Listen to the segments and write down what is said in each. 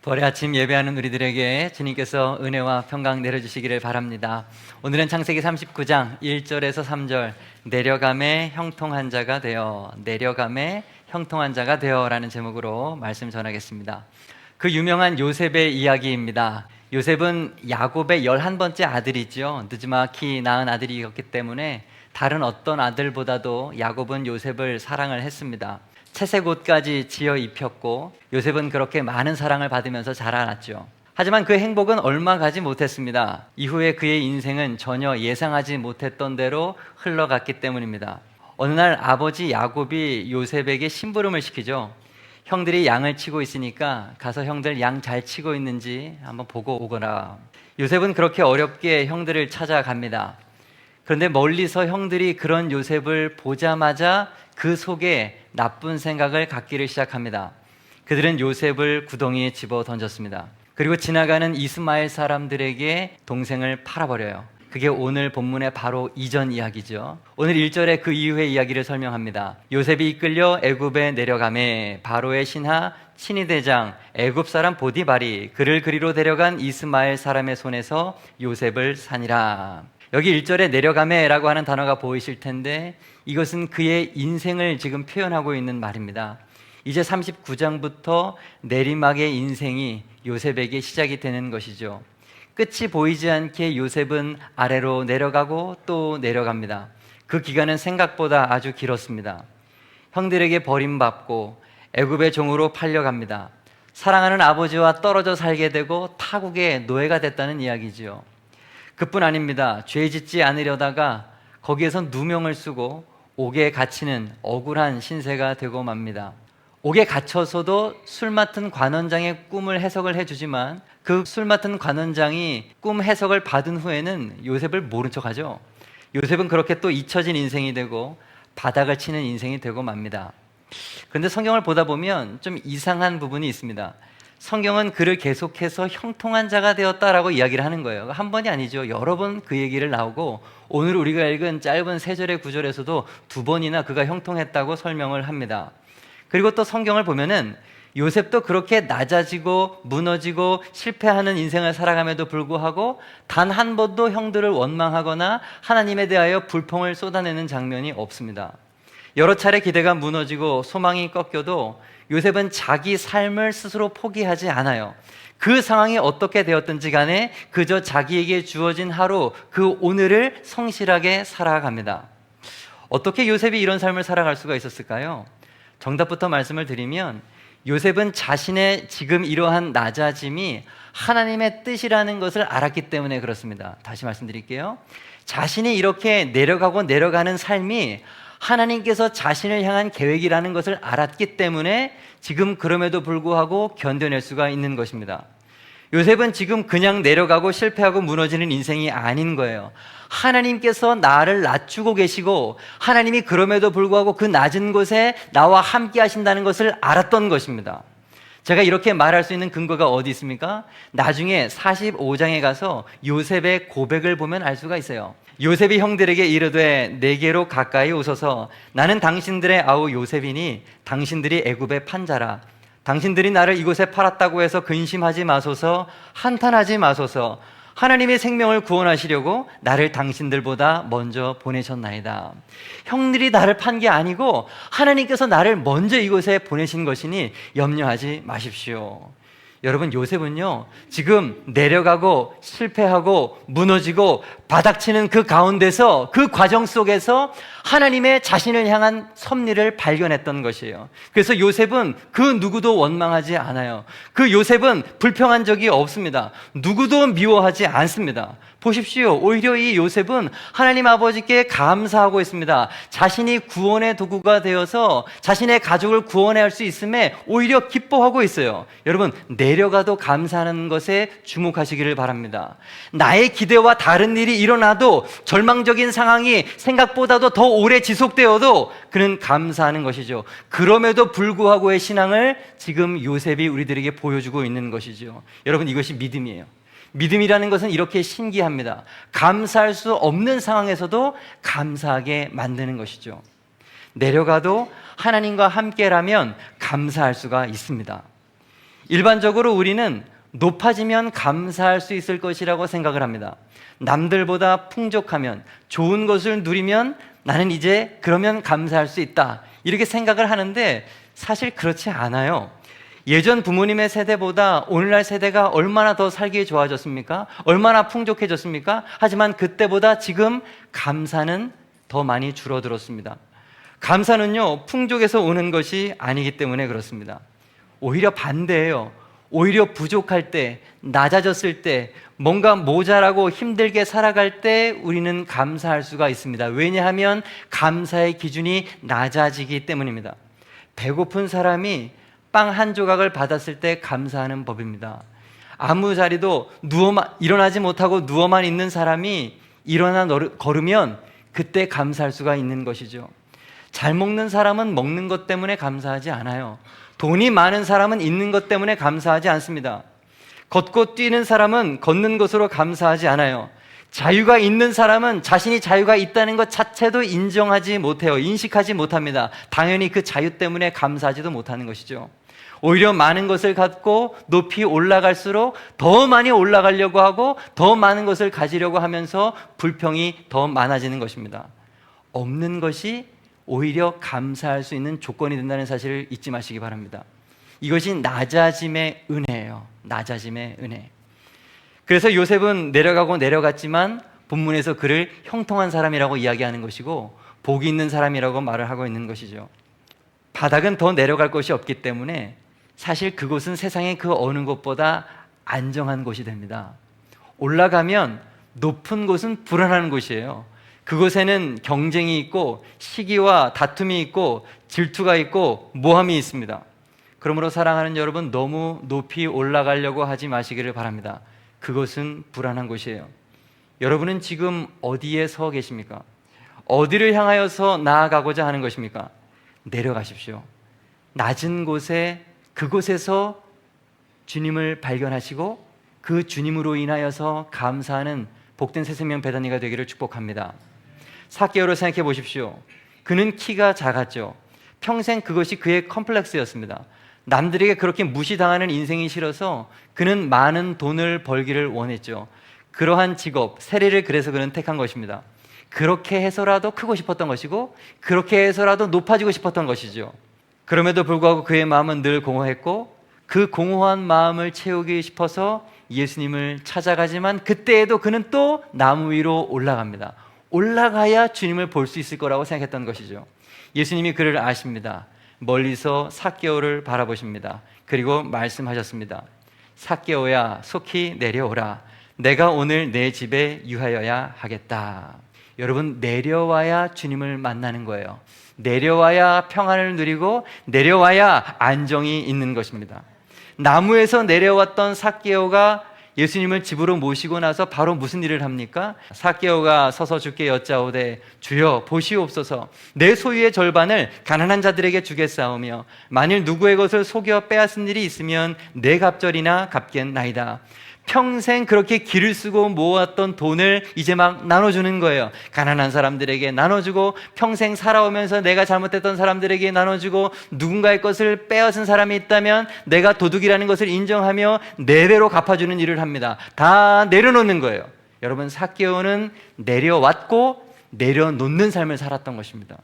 월요 아침 예배하는 우리들에게 주님께서 은혜와 평강 내려주시기를 바랍니다. 오늘은 창세기 39장 1절에서 3절 내려감에 형통한 자가 되어 내려감에 형통한 자가 되어 라는 제목으로 말씀 전하겠습니다. 그 유명한 요셉의 이야기입니다. 요셉은 야곱의 11번째 아들이죠. 느지막이 낳은 아들이었기 때문에 다른 어떤 아들보다도 야곱은 요셉을 사랑을 했습니다. 채색 옷까지 지어 입혔고 요셉은 그렇게 많은 사랑을 받으면서 자라났죠. 하지만 그 행복은 얼마 가지 못했습니다. 이후에 그의 인생은 전혀 예상하지 못했던 대로 흘러갔기 때문입니다. 어느 날 아버지 야곱이 요셉에게 심부름을 시키죠. 형들이 양을 치고 있으니까 가서 형들 양 잘 치고 있는지 한번 보고 오거라. 요셉은 그렇게 어렵게 형들을 찾아갑니다. 그런데 멀리서 형들이 그런 요셉을 보자마자 그 속에 나쁜 생각을 갖기를 시작합니다. 그들은 요셉을 구덩이에 집어 던졌습니다. 그리고 지나가는 이스마엘 사람들에게 동생을 팔아버려요. 그게 오늘 본문의 바로 이전 이야기죠. 오늘 1절에 그 이후의 이야기를 설명합니다. 요셉이 이끌려 애굽에 내려가매 바로의 신하 친위대장 애굽 사람 보디발이 그를 그리로 데려간 이스마엘 사람의 손에서 요셉을 사니라. 여기 1절에 내려가매라고 하는 단어가 보이실 텐데 이것은 그의 인생을 지금 표현하고 있는 말입니다. 이제 39장부터 내리막의 인생이 요셉에게 시작이 되는 것이죠. 끝이 보이지 않게 요셉은 아래로 내려가고 또 내려갑니다. 그 기간은 생각보다 아주 길었습니다. 형들에게 버림받고 애굽의 종으로 팔려갑니다. 사랑하는 아버지와 떨어져 살게 되고 타국의 노예가 됐다는 이야기지요. 그뿐 아닙니다. 죄 짓지 않으려다가 거기에서 누명을 쓰고 옥에 갇히는 억울한 신세가 되고 맙니다. 옥에 갇혀서도 술 맡은 관원장의 꿈을 해석을 해주지만 그 술 맡은 관원장이 꿈 해석을 받은 후에는 요셉을 모른 척하죠. 요셉은 그렇게 또 잊혀진 인생이 되고 바닥을 치는 인생이 되고 맙니다. 그런데 성경을 보다 보면 좀 이상한 부분이 있습니다. 성경은 그를 계속해서 형통한 자가 되었다라고 이야기를 하는 거예요. 한 번이 아니죠. 여러 번 그 얘기를 나오고 오늘 우리가 읽은 짧은 3절의 구절에서도 2번이나 그가 형통했다고 설명을 합니다. 그리고 또 성경을 보면은 요셉도 그렇게 낮아지고 무너지고 실패하는 인생을 살아감에도 불구하고 단 한 번도 형들을 원망하거나 하나님에 대하여 불평을 쏟아내는 장면이 없습니다. 여러 차례 기대가 무너지고 소망이 꺾여도 요셉은 자기 삶을 스스로 포기하지 않아요. 그 상황이 어떻게 되었든지 간에 그저 자기에게 주어진 하루, 그 오늘을 성실하게 살아갑니다. 어떻게 요셉이 이런 삶을 살아갈 수가 있었을까요? 정답부터 말씀을 드리면 요셉은 자신의 지금 이러한 낮아짐이 하나님의 뜻이라는 것을 알았기 때문에 그렇습니다. 다시 말씀드릴게요. 자신이 이렇게 내려가고 내려가는 삶이 하나님께서 자신을 향한 계획이라는 것을 알았기 때문에 지금 그럼에도 불구하고 견뎌낼 수가 있는 것입니다. 요셉은 지금 그냥 내려가고 실패하고 무너지는 인생이 아닌 거예요. 하나님께서 나를 낮추고 계시고 하나님이 그럼에도 불구하고 그 낮은 곳에 나와 함께 하신다는 것을 알았던 것입니다. 제가 이렇게 말할 수 있는 근거가 어디 있습니까? 나중에 45장에 가서 요셉의 고백을 보면 알 수가 있어요. 요셉이 형들에게 이르되 내게로 가까이 오소서. 나는 당신들의 아우 요셉이니 당신들이 애굽의 판자라. 당신들이 나를 이곳에 팔았다고 해서 근심하지 마소서, 한탄하지 마소서. 하나님의 생명을 구원하시려고 나를 당신들보다 먼저 보내셨나이다. 형들이 나를 판 게 아니고 하나님께서 나를 먼저 이곳에 보내신 것이니 염려하지 마십시오. 여러분, 요셉은요 지금 내려가고 실패하고 무너지고 바닥치는 그 가운데서 그 과정 속에서 하나님의 자신을 향한 섭리를 발견했던 것이에요. 그래서 요셉은 그 누구도 원망하지 않아요. 그 요셉은 불평한 적이 없습니다. 누구도 미워하지 않습니다. 보십시오. 오히려 이 요셉은 하나님 아버지께 감사하고 있습니다. 자신이 구원의 도구가 되어서 자신의 가족을 구원할 수 있음에 오히려 기뻐하고 있어요. 여러분, 내려가도 감사하는 것에 주목하시기를 바랍니다. 나의 기대와 다른 일이 일어나도 절망적인 상황이 생각보다도 더 오래 지속되어도 그는 감사하는 것이죠. 그럼에도 불구하고의 신앙을 지금 요셉이 우리들에게 보여주고 있는 것이죠. 여러분, 이것이 믿음이에요. 믿음이라는 것은 이렇게 신기합니다. 감사할 수 없는 상황에서도 감사하게 만드는 것이죠. 내려가도 하나님과 함께라면 감사할 수가 있습니다. 일반적으로 우리는 높아지면 감사할 수 있을 것이라고 생각을 합니다. 남들보다 풍족하면, 좋은 것을 누리면 나는 이제 그러면 감사할 수 있다, 이렇게 생각을 하는데 사실 그렇지 않아요. 예전 부모님의 세대보다 오늘날 세대가 얼마나 더 살기 좋아졌습니까? 얼마나 풍족해졌습니까? 하지만 그때보다 지금 감사는 더 많이 줄어들었습니다. 감사는요, 풍족에서 오는 것이 아니기 때문에 그렇습니다. 오히려 반대예요. 오히려 부족할 때, 낮아졌을 때, 뭔가 모자라고 힘들게 살아갈 때 우리는 감사할 수가 있습니다. 왜냐하면 감사의 기준이 낮아지기 때문입니다. 배고픈 사람이 빵 한 조각을 받았을 때 감사하는 법입니다. 아무 자리도 일어나지 못하고 누워만 있는 사람이 일어나 걸으면 그때 감사할 수가 있는 것이죠. 잘 먹는 사람은 먹는 것 때문에 감사하지 않아요. 돈이 많은 사람은 있는 것 때문에 감사하지 않습니다. 걷고 뛰는 사람은 걷는 것으로 감사하지 않아요. 자유가 있는 사람은 자신이 자유가 있다는 것 자체도 인정하지 못해요. 인식하지 못합니다. 당연히 그 자유 때문에 감사하지도 못하는 것이죠. 오히려 많은 것을 갖고 높이 올라갈수록 더 많이 올라가려고 하고 더 많은 것을 가지려고 하면서 불평이 더 많아지는 것입니다. 없는 것이 오히려 감사할 수 있는 조건이 된다는 사실을 잊지 마시기 바랍니다. 이것이 낮아짐의 은혜예요. 낮아짐의 은혜. 그래서 요셉은 내려가고 내려갔지만 본문에서 그를 형통한 사람이라고 이야기하는 것이고 복이 있는 사람이라고 말을 하고 있는 것이죠. 바닥은 더 내려갈 곳이 없기 때문에 사실 그곳은 세상의 그 어느 곳보다 안정한 곳이 됩니다. 올라가면 높은 곳은 불안한 곳이에요. 그곳에는 경쟁이 있고 시기와 다툼이 있고 질투가 있고 모함이 있습니다. 그러므로 사랑하는 여러분, 너무 높이 올라가려고 하지 마시기를 바랍니다. 그것은 불안한 곳이에요. 여러분은 지금 어디에 서 계십니까? 어디를 향하여서 나아가고자 하는 것입니까? 내려가십시오. 낮은 곳에, 그곳에서 주님을 발견하시고 그 주님으로 인하여서 감사하는 복된 새 생명 배단위가 되기를 축복합니다. 삭개오를 생각해 보십시오. 그는 키가 작았죠. 평생 그것이 그의 컴플렉스였습니다. 남들에게 그렇게 무시당하는 인생이 싫어서 그는 많은 돈을 벌기를 원했죠. 그러한 직업, 세례를 그래서 그는 택한 것입니다. 그렇게 해서라도 크고 싶었던 것이고 그렇게 해서라도 높아지고 싶었던 것이죠. 그럼에도 불구하고 그의 마음은 늘 공허했고 그 공허한 마음을 채우기 싶어서 예수님을 찾아가지만 그때에도 그는 또 나무 위로 올라갑니다. 올라가야 주님을 볼 수 있을 거라고 생각했던 것이죠. 예수님이 그를 아십니다. 멀리서 삭개오를 바라보십니다. 그리고 말씀하셨습니다. 삭개오야, 속히 내려오라. 내가 오늘 내 집에 유하여야 하겠다. 여러분, 내려와야 주님을 만나는 거예요. 내려와야 평안을 누리고 내려와야 안정이 있는 것입니다. 나무에서 내려왔던 삭개오가 예수님을 집으로 모시고 나서 바로 무슨 일을 합니까? 삭개오가 서서 주께 여짜오되 주여 보시옵소서, 내 소유의 절반을 가난한 자들에게 주겠사오며 만일 누구의 것을 속여 빼앗은 일이 있으면 내 갑절이나 갚겠나이다. 평생 그렇게 기를 쓰고 모았던 돈을 이제 막 나눠주는 거예요. 가난한 사람들에게 나눠주고 평생 살아오면서 내가 잘못했던 사람들에게 나눠주고 누군가의 것을 빼앗은 사람이 있다면 내가 도둑이라는 것을 인정하며 4배로 갚아주는 일을 합니다. 다 내려놓는 거예요. 여러분, 삭개오는 내려왔고 내려놓는 삶을 살았던 것입니다.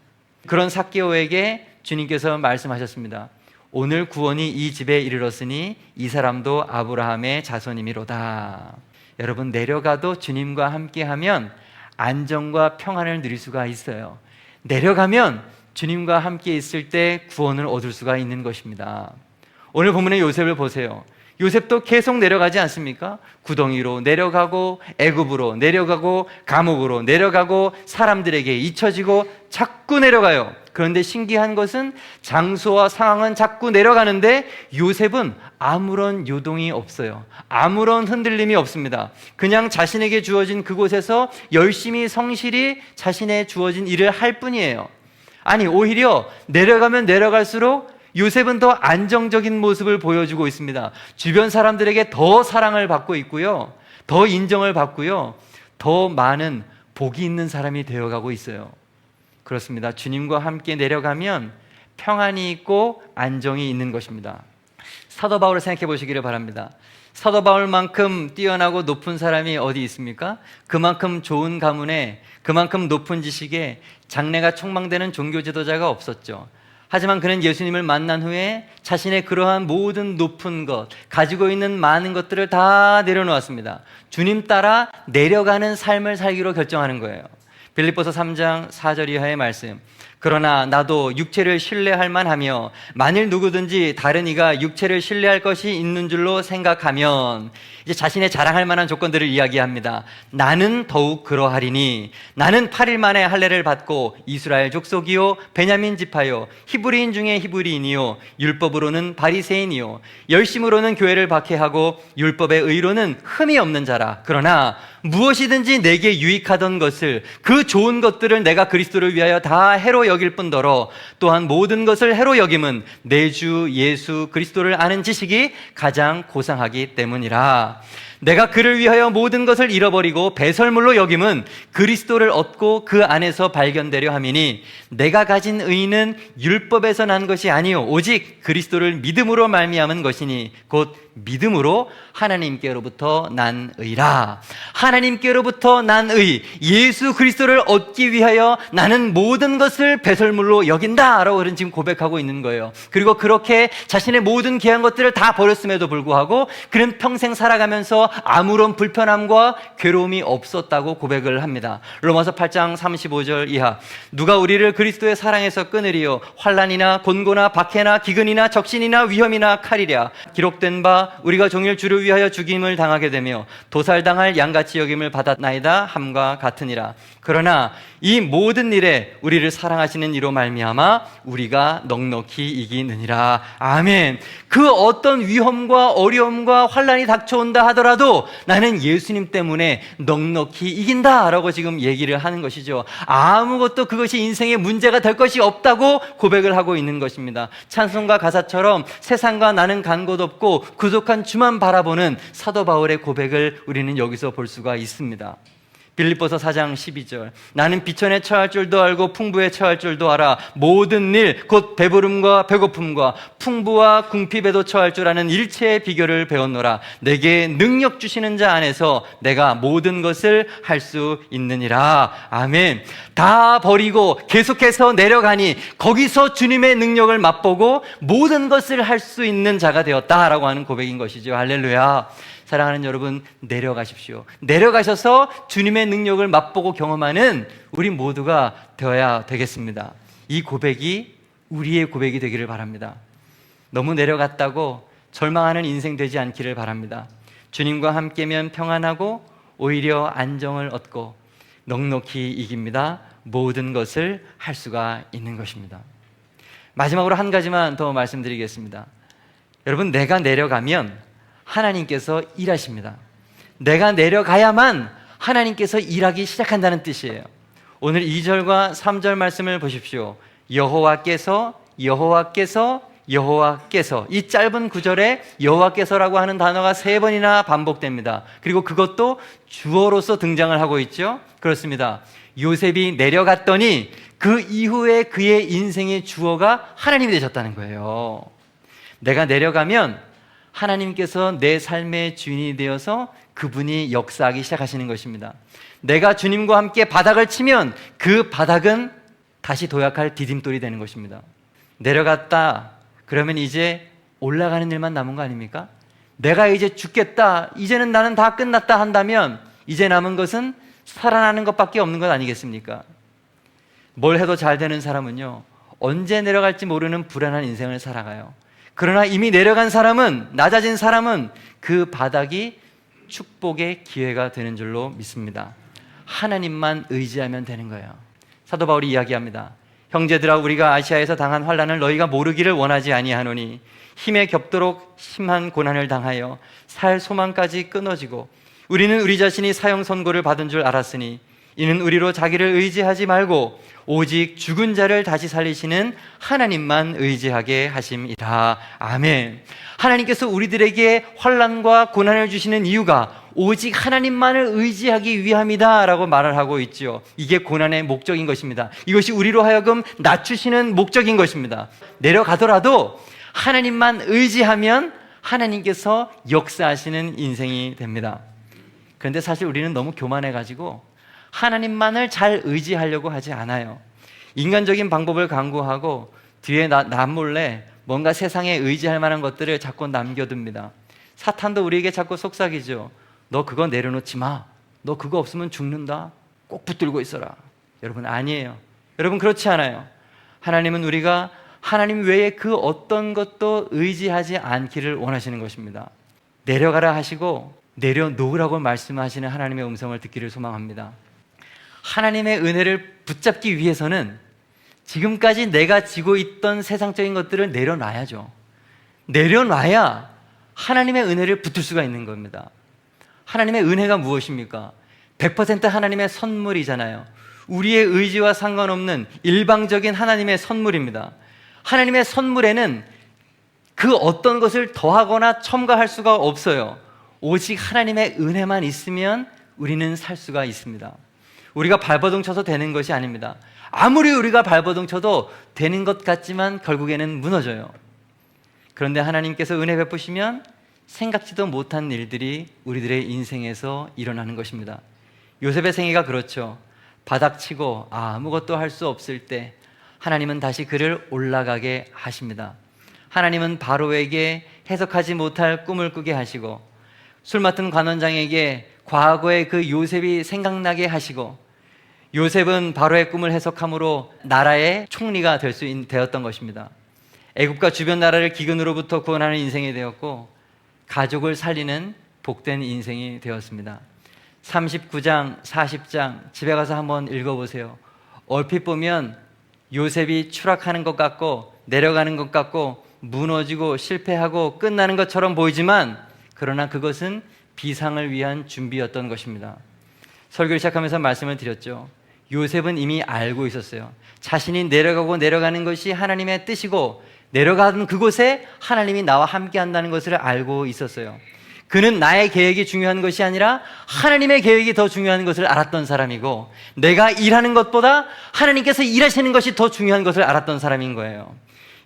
그런 삭개오에게 주님께서 말씀하셨습니다. 오늘 구원이 이 집에 이르렀으니 이 사람도 아브라함의 자손이미로다. 여러분, 내려가도 주님과 함께하면 안정과 평안을 누릴 수가 있어요. 내려가면 주님과 함께 있을 때 구원을 얻을 수가 있는 것입니다. 오늘 본문의 요셉을 보세요. 요셉도 계속 내려가지 않습니까? 구덩이로 내려가고 애굽으로 내려가고 감옥으로 내려가고 사람들에게 잊혀지고 자꾸 내려가요. 그런데 신기한 것은 장소와 상황은 자꾸 내려가는데 요셉은 아무런 요동이 없어요. 아무런 흔들림이 없습니다. 그냥 자신에게 주어진 그곳에서 열심히 성실히 자신의 주어진 일을 할 뿐이에요. 아니, 오히려 내려가면 내려갈수록 요셉은 더 안정적인 모습을 보여주고 있습니다. 주변 사람들에게 더 사랑을 받고 있고요, 더 인정을 받고요, 더 많은 복이 있는 사람이 되어가고 있어요. 그렇습니다. 주님과 함께 내려가면 평안이 있고 안정이 있는 것입니다. 사도 바울을 생각해 보시기를 바랍니다. 사도 바울만큼 뛰어나고 높은 사람이 어디 있습니까? 그만큼 좋은 가문에, 그만큼 높은 지식에 장래가 촉망되는 종교 지도자가 없었죠. 하지만 그는 예수님을 만난 후에 자신의 그러한 모든 높은 것, 가지고 있는 많은 것들을 다 내려놓았습니다. 주님 따라 내려가는 삶을 살기로 결정하는 거예요. 빌립보서 3장 4절 이하의 말씀. 그러나 나도 육체를 신뢰할 만하며 만일 누구든지 다른 이가 육체를 신뢰할 것이 있는 줄로 생각하면, 이제 자신의 자랑할 만한 조건들을 이야기합니다. 나는 더욱 그러하리니 나는 8일 만에 할례를 받고 이스라엘 족속이요 베냐민 지파요 히브리인 중에 히브리인이요 율법으로는 바리새인이요 열심으로는 교회를 박해하고 율법의 의로는 흠이 없는 자라. 그러나 무엇이든지 내게 유익하던 것을, 그 좋은 것들을 내가 그리스도를 위하여 다 해로 여길 뿐더러 또한 모든 것을 해로 여김은 내 주 예수 그리스도를 아는 지식이 가장 고상하기 때문이라. 내가 그를 위하여 모든 것을 잃어버리고 배설물로 여김은 그리스도를 얻고 그 안에서 발견되려 함이니 내가 가진 의는 율법에서 난 것이 아니요 오직 그리스도를 믿음으로 말미암은 것이니 곧 믿음으로 하나님께로부터 난 의라. 하나님께로부터 난 의, 예수 그리스도를 얻기 위하여 나는 모든 것을 배설물로 여긴다 라고 그는 지금 고백하고 있는 거예요. 그리고 그렇게 자신의 모든 귀한 것들을 다 버렸음에도 불구하고 그는 평생 살아가면서 아무런 불편함과 괴로움이 없었다고 고백을 합니다. 로마서 8장 35절 이하. 누가 우리를 그리스도의 사랑에서 끊으리요 환난이나 곤고나 박해나 기근이나 적신이나 위험이나 칼이랴. 기록된 바 우리가 종일 주를 위하여 죽임을 당하게 되며 도살당할 양같이 여김을 받았나이다 함과 같으니라. 그러나 이 모든 일에 우리를 사랑하시는 이로 말미암아 우리가 넉넉히 이기느니라. 아멘. 그 어떤 위험과 어려움과 환난이 닥쳐온다 하더라도 나는 예수님 때문에 넉넉히 이긴다라고 지금 얘기를 하는 것이죠. 아무것도 그것이 인생의 문제가 될 것이 없다고 고백을 하고 있는 것입니다. 찬송가 가사처럼 세상과 나는 간 곳 없고 구속한 주만 바라보는 사도 바울의 고백을 우리는 여기서 볼 수가 있습니다. 빌립보서 4장 12절. 나는 비천에 처할 줄도 알고 풍부에 처할 줄도 알아. 모든 일 곧 배부름과 배고픔과 풍부와 궁핍에도 처할 줄 아는 일체의 비결을 배웠노라. 내게 능력 주시는 자 안에서 내가 모든 것을 할 수 있느니라. 아멘. 다 버리고 계속해서 내려가니 거기서 주님의 능력을 맛보고 모든 것을 할 수 있는 자가 되었다라고 하는 고백인 것이죠. 할렐루야. 사랑하는 여러분, 내려가십시오. 내려가셔서 주님의 능력을 맛보고 경험하는 우리 모두가 되어야 되겠습니다. 이 고백이 우리의 고백이 되기를 바랍니다. 너무 내려갔다고 절망하는 인생 되지 않기를 바랍니다. 주님과 함께면 평안하고 오히려 안정을 얻고 넉넉히 이깁니다. 모든 것을 할 수가 있는 것입니다. 마지막으로 한 가지만 더 말씀드리겠습니다. 여러분, 내가 내려가면 하나님께서 일하십니다. 내가 내려가야만 하나님께서 일하기 시작한다는 뜻이에요. 오늘 2절과 3절 말씀을 보십시오. 여호와께서 이 짧은 구절에 여호와께서라고 하는 단어가 3번이나 반복됩니다. 그리고 그것도 주어로서 등장을 하고 있죠. 그렇습니다. 요셉이 내려갔더니 그 이후에 그의 인생의 주어가 하나님이 되셨다는 거예요. 내가 내려가면 하나님께서 내 삶의 주인이 되어서 그분이 역사하기 시작하시는 것입니다. 내가 주님과 함께 바닥을 치면 그 바닥은 다시 도약할 디딤돌이 되는 것입니다. 내려갔다 그러면 이제 올라가는 일만 남은 거 아닙니까? 내가 이제 죽겠다, 이제는 나는 다 끝났다 한다면 이제 남은 것은 살아나는 것밖에 없는 것 아니겠습니까? 뭘 해도 잘 되는 사람은요, 언제 내려갈지 모르는 불안한 인생을 살아가요. 그러나 이미 내려간 사람은, 낮아진 사람은 그 바닥이 축복의 기회가 되는 줄로 믿습니다. 하나님만 의지하면 되는 거예요. 사도 바울이 이야기합니다. 형제들아, 우리가 아시아에서 당한 환난을 너희가 모르기를 원하지 아니하노니 힘에 겹도록 심한 고난을 당하여 살 소망까지 끊어지고 우리는 우리 자신이 사형 선고를 받은 줄 알았으니 이는 우리로 자기를 의지하지 말고 오직 죽은 자를 다시 살리시는 하나님만 의지하게 하심이라. 아멘. 하나님께서 우리들에게 환난과 고난을 주시는 이유가 오직 하나님만을 의지하기 위함이다 라고 말을 하고 있죠. 이게 고난의 목적인 것입니다. 이것이 우리로 하여금 낮추시는 목적인 것입니다. 내려가더라도 하나님만 의지하면 하나님께서 역사하시는 인생이 됩니다. 그런데 사실 우리는 너무 교만해가지고 하나님만을 잘 의지하려고 하지 않아요. 인간적인 방법을 강구하고 뒤에 남몰래 뭔가 세상에 의지할 만한 것들을 자꾸 남겨둡니다. 사탄도 우리에게 자꾸 속삭이죠. 너 그거 내려놓지 마. 너 그거 없으면 죽는다. 꼭 붙들고 있어라. 여러분, 아니에요. 여러분, 그렇지 않아요. 하나님은 우리가 하나님 외에 그 어떤 것도 의지하지 않기를 원하시는 것입니다. 내려가라 하시고 내려놓으라고 말씀하시는 하나님의 음성을 듣기를 소망합니다. 하나님의 은혜를 붙잡기 위해서는 지금까지 내가 지고 있던 세상적인 것들을 내려놔야죠. 내려놔야 하나님의 은혜를 붙들 수가 있는 겁니다. 하나님의 은혜가 무엇입니까? 100% 하나님의 선물이잖아요. 우리의 의지와 상관없는 일방적인 하나님의 선물입니다. 하나님의 선물에는 그 어떤 것을 더하거나 첨가할 수가 없어요. 오직 하나님의 은혜만 있으면 우리는 살 수가 있습니다. 우리가 발버둥 쳐서 되는 것이 아닙니다. 아무리 우리가 발버둥 쳐도 되는 것 같지만 결국에는 무너져요. 그런데 하나님께서 은혜 베푸시면 생각지도 못한 일들이 우리들의 인생에서 일어나는 것입니다. 요셉의 생애가 그렇죠. 바닥치고 아무것도 할 수 없을 때 하나님은 다시 그를 올라가게 하십니다. 하나님은 바로에게 해석하지 못할 꿈을 꾸게 하시고 술 맡은 관원장에게 과거의 그 요셉이 생각나게 하시고 요셉은 바로의 꿈을 해석함으로 나라의 총리가 되었던 것입니다. 애국과 주변 나라를 기근으로부터 구원하는 인생이 되었고 가족을 살리는 복된 인생이 되었습니다. 39장, 40장 집에 가서 한번 읽어보세요. 얼핏 보면 요셉이 추락하는 것 같고 내려가는 것 같고 무너지고 실패하고 끝나는 것처럼 보이지만 그러나 그것은 비상을 위한 준비였던 것입니다. 설교를 시작하면서 말씀을 드렸죠. 요셉은 이미 알고 있었어요. 자신이 내려가고 내려가는 것이 하나님의 뜻이고 내려가는 그곳에 하나님이 나와 함께 한다는 것을 알고 있었어요. 그는 나의 계획이 중요한 것이 아니라 하나님의 계획이 더 중요한 것을 알았던 사람이고 내가 일하는 것보다 하나님께서 일하시는 것이 더 중요한 것을 알았던 사람인 거예요.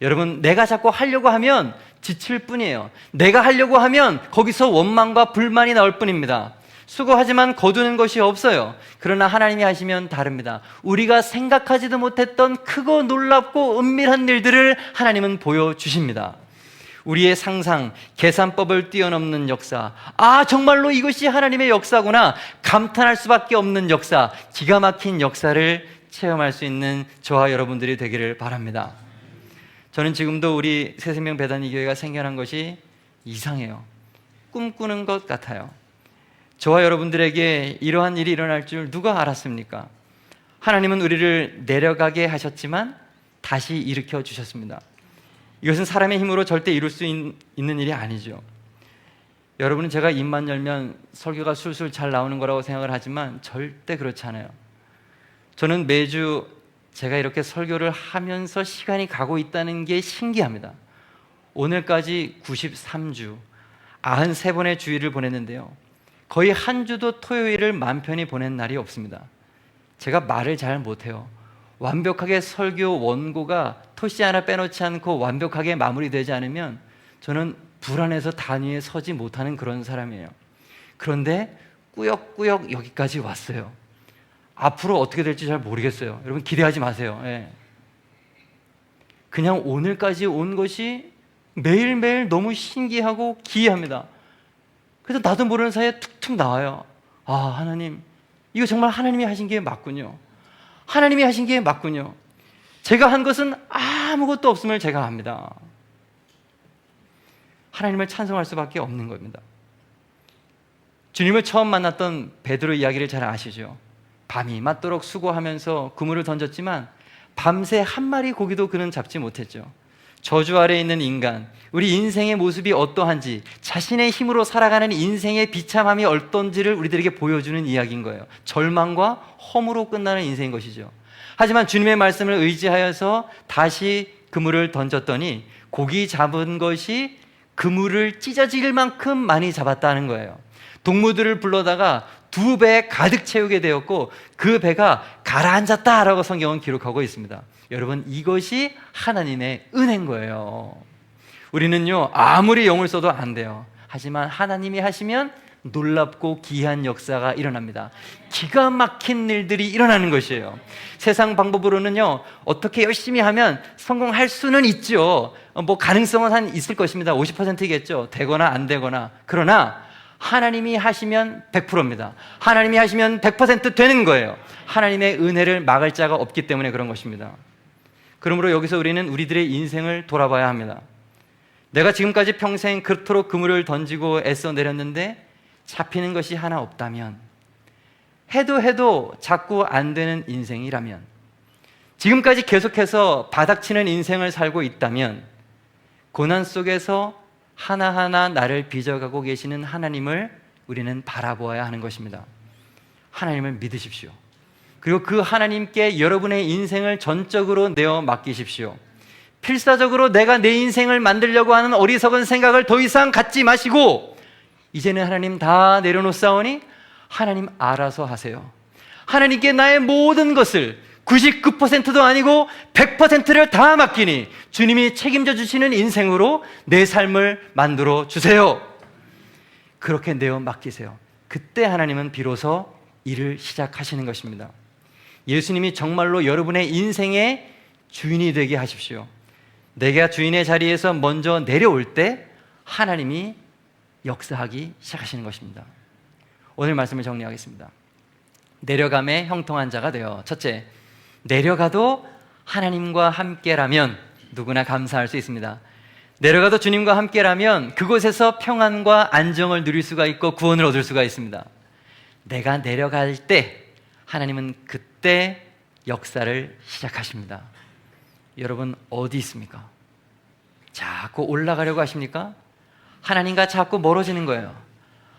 여러분, 내가 자꾸 하려고 하면 지칠 뿐이에요. 내가 하려고 하면 거기서 원망과 불만이 나올 뿐입니다. 수고하지만 거두는 것이 없어요. 그러나 하나님이 하시면 다릅니다. 우리가 생각하지도 못했던 크고 놀랍고 은밀한 일들을 하나님은 보여주십니다. 우리의 상상, 계산법을 뛰어넘는 역사, 정말로 이것이 하나님의 역사구나 감탄할 수밖에 없는 역사, 기가 막힌 역사를 체험할 수 있는 저와 여러분들이 되기를 바랍니다. 저는 지금도 우리 새생명 배단위 교회가 생겨난 것이 이상해요. 꿈꾸는 것 같아요. 저와 여러분들에게 이러한 일이 일어날 줄 누가 알았습니까? 하나님은 우리를 내려가게 하셨지만 다시 일으켜 주셨습니다. 이것은 사람의 힘으로 절대 이룰 수 있는 일이 아니죠. 여러분은 제가 입만 열면 설교가 술술 잘 나오는 거라고 생각을 하지만 절대 그렇지 않아요. 저는 매주 제가 이렇게 설교를 하면서 시간이 가고 있다는 게 신기합니다. 오늘까지 93주, 93번의 주일을 보냈는데요. 거의 한 주도 토요일을 맘 편히 보낸 날이 없습니다. 제가 말을 잘 못해요. 완벽하게 설교 원고가 토시 하나 빼놓지 않고 완벽하게 마무리되지 않으면 저는 불안해서 단위에 서지 못하는 그런 사람이에요. 그런데 꾸역꾸역 여기까지 왔어요. 앞으로 어떻게 될지 잘 모르겠어요. 여러분 기대하지 마세요. 그냥 오늘까지 온 것이 매일매일 너무 신기하고 기이합니다. 그래서 나도 모르는 사이에 툭툭 나와요. 하나님, 이거 정말 하나님이 하신 게 맞군요. 하나님이 하신 게 맞군요. 제가 한 것은 아무것도 없음을 제가 압니다. 하나님을 찬송할 수밖에 없는 겁니다. 주님을 처음 만났던 베드로 이야기를 잘 아시죠? 밤이 맞도록 수고하면서 그물을 던졌지만 밤새 한 마리 고기도 그는 잡지 못했죠. 저주 아래에 있는 인간, 우리 인생의 모습이 어떠한지, 자신의 힘으로 살아가는 인생의 비참함이 어떤지를 우리들에게 보여주는 이야기인 거예요. 절망과 허무로 끝나는 인생인 것이죠. 하지만 주님의 말씀을 의지하여서 다시 그물을 던졌더니 고기 잡은 것이 그물을 찢어질 만큼 많이 잡았다는 거예요. 동무들을 불러다가 2배 가득 채우게 되었고 그 배가 가라앉았다라고 성경은 기록하고 있습니다. 여러분, 이것이 하나님의 은혜인 거예요. 우리는요, 아무리 영을 써도 안 돼요. 하지만 하나님이 하시면 놀랍고 기이한 역사가 일어납니다. 기가 막힌 일들이 일어나는 것이에요. 세상 방법으로는요, 어떻게 열심히 하면 성공할 수는 있죠. 뭐 가능성은 한 있을 것입니다. 50%겠죠. 되거나 안 되거나. 그러나 하나님이 하시면 100%입니다. 하나님이 하시면 100% 되는 거예요. 하나님의 은혜를 막을 자가 없기 때문에 그런 것입니다. 그러므로 여기서 우리는 우리들의 인생을 돌아봐야 합니다. 내가 지금까지 평생 그토록 그물을 던지고 애써 내렸는데 잡히는 것이 하나 없다면, 해도 자꾸 안 되는 인생이라면, 지금까지 계속해서 바닥치는 인생을 살고 있다면, 고난 속에서 하나하나 나를 빚어가고 계시는 하나님을 우리는 바라보아야 하는 것입니다. 하나님을 믿으십시오. 그리고 그 하나님께 여러분의 인생을 전적으로 내어 맡기십시오. 필사적으로 내가 내 인생을 만들려고 하는 어리석은 생각을 더 이상 갖지 마시고, 이제는 하나님 다 내려놓사오니 하나님 알아서 하세요. 하나님께 나의 모든 것을 99%도 아니고 100%를 다 맡기니 주님이 책임져 주시는 인생으로 내 삶을 만들어 주세요. 그렇게 내어 맡기세요. 그때 하나님은 비로소 일을 시작하시는 것입니다. 예수님이 정말로 여러분의 인생의 주인이 되게 하십시오. 내가 주인의 자리에서 먼저 내려올 때 하나님이 역사하기 시작하시는 것입니다. 오늘 말씀을 정리하겠습니다. 내려감에 형통한 자가 되어, 첫째, 내려가도 하나님과 함께라면 누구나 감사할 수 있습니다. 내려가도 주님과 함께라면 그곳에서 평안과 안정을 누릴 수가 있고 구원을 얻을 수가 있습니다. 내가 내려갈 때 하나님은 그때 역사를 시작하십니다. 여러분 어디 있습니까? 자꾸 올라가려고 하십니까? 하나님과 자꾸 멀어지는 거예요.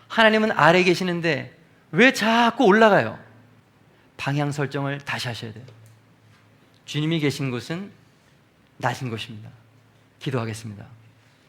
하나님은 아래에 계시는데 왜 자꾸 올라가요? 방향 설정을 다시 하셔야 돼요. 주님이 계신 곳은 낮은 곳입니다. 기도하겠습니다.